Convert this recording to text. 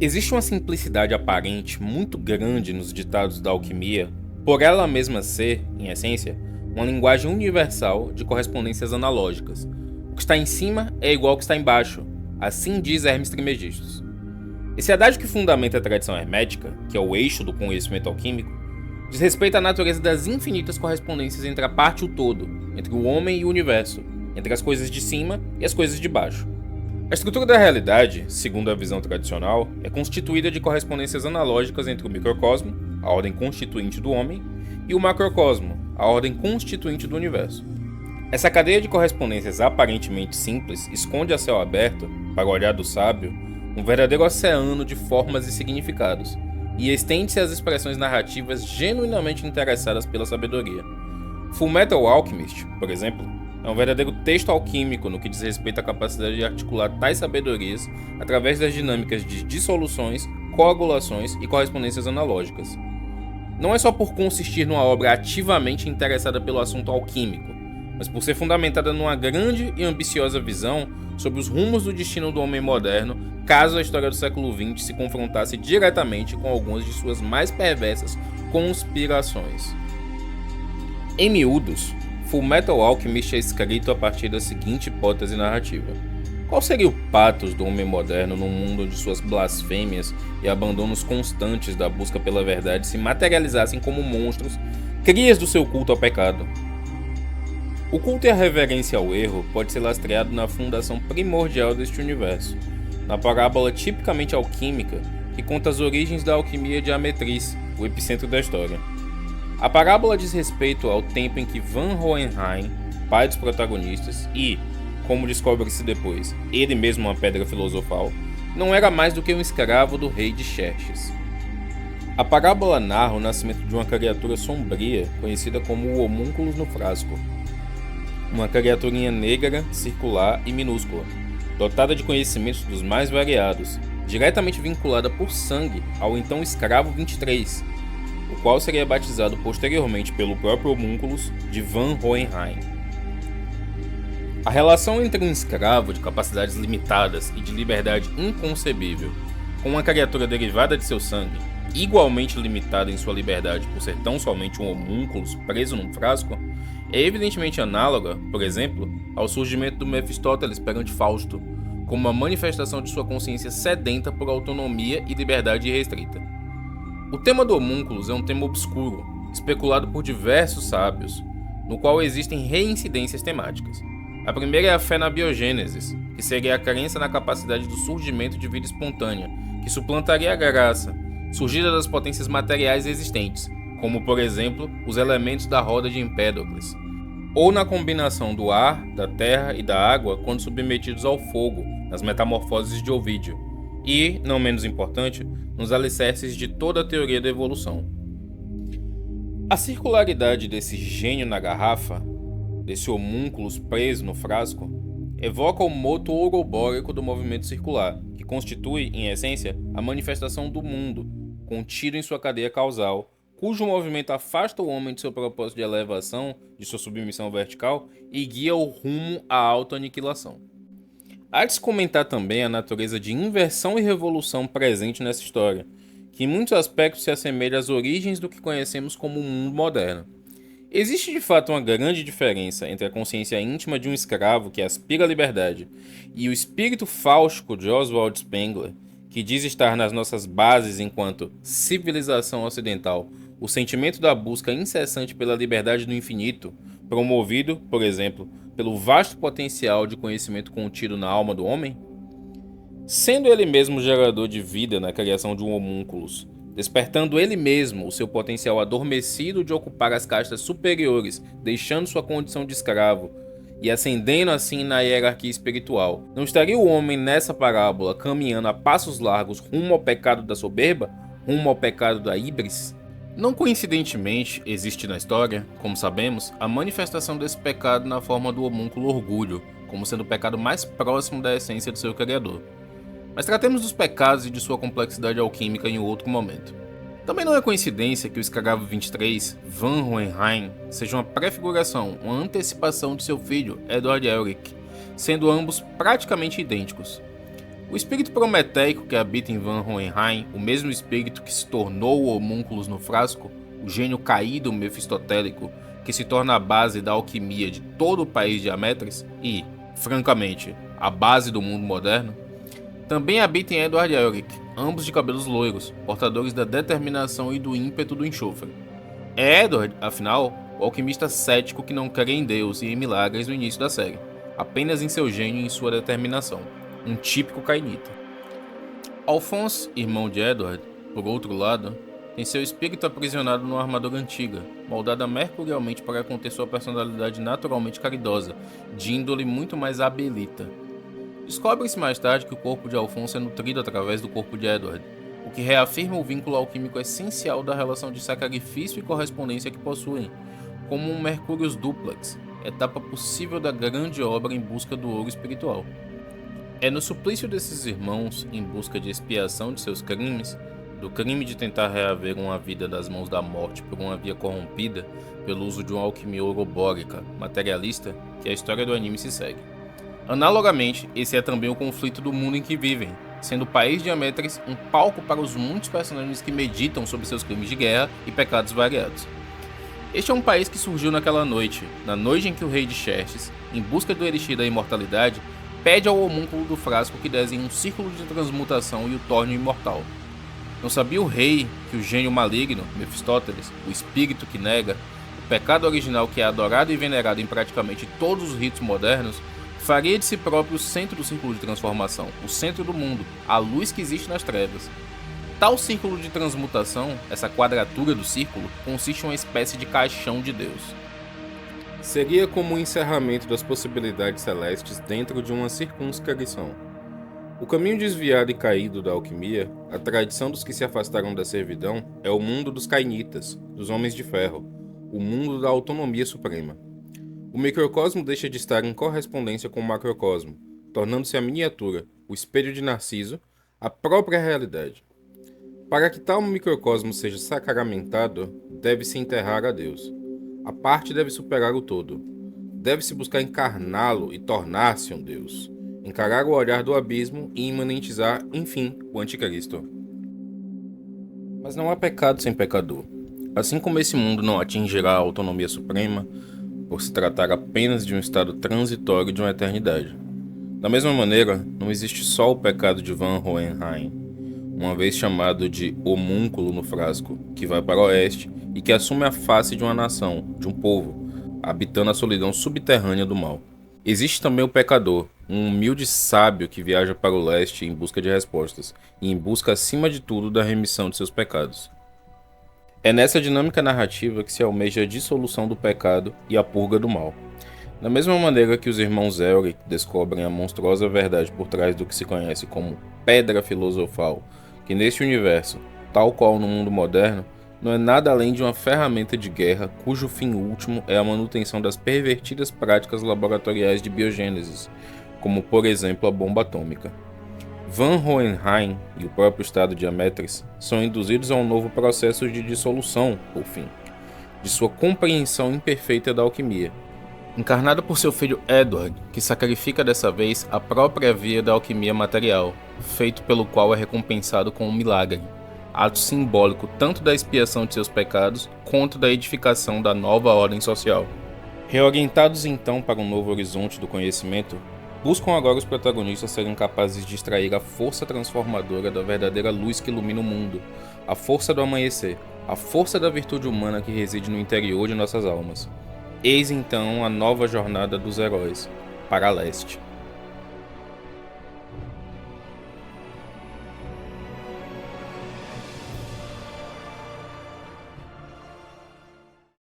Existe uma simplicidade aparente muito grande nos ditados da alquimia, por ela mesma ser, em essência, uma linguagem universal de correspondências analógicas. O que está em cima é igual ao que está embaixo, assim diz Hermes Trismegistus. Esse adágio que fundamenta a tradição hermética, que é o eixo do conhecimento alquímico, diz respeito à natureza das infinitas correspondências entre a parte e o todo, entre o homem e o universo, entre as coisas de cima e as coisas de baixo. A estrutura da realidade, segundo a visão tradicional, é constituída de correspondências analógicas entre o microcosmo, a ordem constituinte do homem, e o macrocosmo, a ordem constituinte do universo. Essa cadeia de correspondências aparentemente simples esconde a céu aberto, para o olhar do sábio, um verdadeiro oceano de formas e significados, e estende-se às expressões narrativas genuinamente interessadas pela sabedoria. Fullmetal Alchemist, por exemplo, é um verdadeiro texto alquímico no que diz respeito à capacidade de articular tais sabedorias através das dinâmicas de dissoluções, coagulações e correspondências analógicas. Não é só por consistir numa obra ativamente interessada pelo assunto alquímico, mas por ser fundamentada numa grande e ambiciosa visão sobre os rumos do destino do homem moderno, caso a história do século XX se confrontasse diretamente com algumas de suas mais perversas conspirações. Em miúdos, Fullmetal Alchemist é escrito a partir da seguinte hipótese narrativa: qual seria o patos do homem moderno num mundo onde suas blasfêmias e abandonos constantes da busca pela verdade se materializassem como monstros, crias do seu culto ao pecado? O culto e a reverência ao erro pode ser lastreado na fundação primordial deste universo, na parábola tipicamente alquímica que conta as origens da alquimia de Ametriz, o epicentro da história. A parábola diz respeito ao tempo em que Van Hohenheim, pai dos protagonistas e, como descobre-se depois, ele mesmo uma pedra filosofal, não era mais do que um escravo do rei de Xerxes. A parábola narra o nascimento de uma criatura sombria conhecida como o homúnculos no frasco. Uma criaturinha negra, circular e minúscula, dotada de conhecimentos dos mais variados, diretamente vinculada por sangue ao então escravo 23, o qual seria batizado posteriormente pelo próprio homúnculos de Van Hohenheim. A relação entre um escravo de capacidades limitadas e de liberdade inconcebível com uma criatura derivada de seu sangue, igualmente limitada em sua liberdade por ser tão somente um homúnculos preso num frasco, é evidentemente análoga, por exemplo, ao surgimento do Mefistófeles perante Fausto, como uma manifestação de sua consciência sedenta por autonomia e liberdade irrestrita. O tema do homúnculos é um tema obscuro, especulado por diversos sábios, no qual existem reincidências temáticas. A primeira é a fé na biogênese, que seria a crença na capacidade do surgimento de vida espontânea, que suplantaria a graça, surgida das potências materiais existentes, como por exemplo os elementos da roda de Empédocles, ou na combinação do ar, da terra e da água quando submetidos ao fogo, nas metamorfoses de Ovídio, e, não menos importante, nos alicerces de toda a teoria da evolução. A circularidade desse gênio na garrafa, desse homúnculos preso no frasco, evoca o moto ourobórico do movimento circular, que constitui, em essência, a manifestação do mundo, contido em sua cadeia causal, cujo movimento afasta o homem de seu propósito de elevação, de sua submissão vertical, e guia-o rumo à autoaniquilação. Há de se comentar também a natureza de inversão e revolução presente nessa história, que em muitos aspectos se assemelha às origens do que conhecemos como o mundo moderno. Existe de fato uma grande diferença entre a consciência íntima de um escravo que aspira à liberdade e o espírito fáustico de Oswald Spengler, que diz estar nas nossas bases enquanto civilização ocidental, o sentimento da busca incessante pela liberdade do infinito, promovido, por exemplo, pelo vasto potencial de conhecimento contido na alma do homem? Sendo ele mesmo gerador de vida na criação de um homúnculos, despertando ele mesmo o seu potencial adormecido de ocupar as castas superiores, deixando sua condição de escravo, e ascendendo assim na hierarquia espiritual, não estaria o homem nessa parábola caminhando a passos largos rumo ao pecado da soberba, rumo ao pecado da híbris? Não coincidentemente, existe na história, como sabemos, a manifestação desse pecado na forma do homúnculo orgulho, como sendo o pecado mais próximo da essência do seu criador. Mas tratemos dos pecados e de sua complexidade alquímica em outro momento. Também não é coincidência que o escravo 23, Van Hohenheim, seja uma prefiguração, uma antecipação de seu filho, Edward Elric, sendo ambos praticamente idênticos. O espírito prometeico que habita em Van Hohenheim, o mesmo espírito que se tornou o homúnculos no frasco, o gênio caído mefistotélico que se torna a base da alquimia de todo o país de Ametris e, francamente, a base do mundo moderno, também habita em Edward e Elric, ambos de cabelos loiros, portadores da determinação e do ímpeto do enxofre. É Edward, afinal, o alquimista cético que não crê em Deus e em milagres no início da série, apenas em seu gênio e em sua determinação, um típico cainita. Alphonse, irmão de Edward, por outro lado, tem seu espírito aprisionado numa armadura antiga, moldada mercurialmente para conter sua personalidade naturalmente caridosa, de índole muito mais abelita. Descobre-se mais tarde que o corpo de Alphonse é nutrido através do corpo de Edward, o que reafirma o vínculo alquímico essencial da relação de sacrifício e correspondência que possuem, como um Mercúrios duplex, etapa possível da grande obra em busca do ouro espiritual. É no suplício desses irmãos, em busca de expiação de seus crimes, do crime de tentar reaver uma vida das mãos da morte por uma via corrompida pelo uso de uma alquimia ourobórica, materialista, que a história do anime se segue. Analogamente, esse é também o conflito do mundo em que vivem, sendo o país de Ametris um palco para os muitos personagens que meditam sobre seus crimes de guerra e pecados variados. Este é um país que surgiu naquela noite, na noite em que o rei de Xerxes, em busca do elixir da imortalidade, pede ao homúnculo do frasco que desenhe um círculo de transmutação e o torne imortal. Não sabia o rei que o gênio maligno, Mefistófeles, o espírito que nega, o pecado original que é adorado e venerado em praticamente todos os ritos modernos, faria de si próprio o centro do círculo de transformação, o centro do mundo, a luz que existe nas trevas. Tal círculo de transmutação, essa quadratura do círculo, consiste em uma espécie de caixão de Deus. Seria como o encerramento das possibilidades celestes dentro de uma circunscrição. O caminho desviado e caído da alquimia, a tradição dos que se afastaram da servidão, é o mundo dos cainitas, dos homens de ferro, o mundo da autonomia suprema. O microcosmo deixa de estar em correspondência com o macrocosmo, tornando-se a miniatura, o espelho de Narciso, a própria realidade. Para que tal microcosmo seja sacramentado, deve-se enterrar a Deus. A parte deve superar o todo. Deve-se buscar encarná-lo e tornar-se um Deus. Encarar o olhar do abismo e imanentizar, enfim, o anticristo. Mas não há pecado sem pecador. Assim como esse mundo não atingirá a autonomia suprema, por se tratar apenas de um estado transitório de uma eternidade. Da mesma maneira, não existe só o pecado de Van Hohenheim, uma vez chamado de homúnculo no frasco, que vai para o oeste e que assume a face de uma nação, de um povo, habitando a solidão subterrânea do mal. Existe também o pecador, um humilde sábio que viaja para o leste em busca de respostas, e em busca acima de tudo da remissão de seus pecados. É nessa dinâmica narrativa que se almeja a dissolução do pecado e a purga do mal. Da mesma maneira que os irmãos Elric descobrem a monstruosa verdade por trás do que se conhece como pedra filosofal, que neste universo, tal qual no mundo moderno, não é nada além de uma ferramenta de guerra cujo fim último é a manutenção das pervertidas práticas laboratoriais de biogênese, como por exemplo a bomba atômica. Van Hohenheim e o próprio estado de Ametris são induzidos a um novo processo de dissolução, por fim, de sua compreensão imperfeita da alquimia, encarnada por seu filho Edward, que sacrifica dessa vez a própria via da alquimia material, feito pelo qual é recompensado com um milagre, ato simbólico tanto da expiação de seus pecados quanto da edificação da nova ordem social. Reorientados então para um novo horizonte do conhecimento, buscam agora os protagonistas serem capazes de extrair a força transformadora da verdadeira luz que ilumina o mundo, a força do amanhecer, a força da virtude humana que reside no interior de nossas almas. Eis então a nova jornada dos heróis, para leste.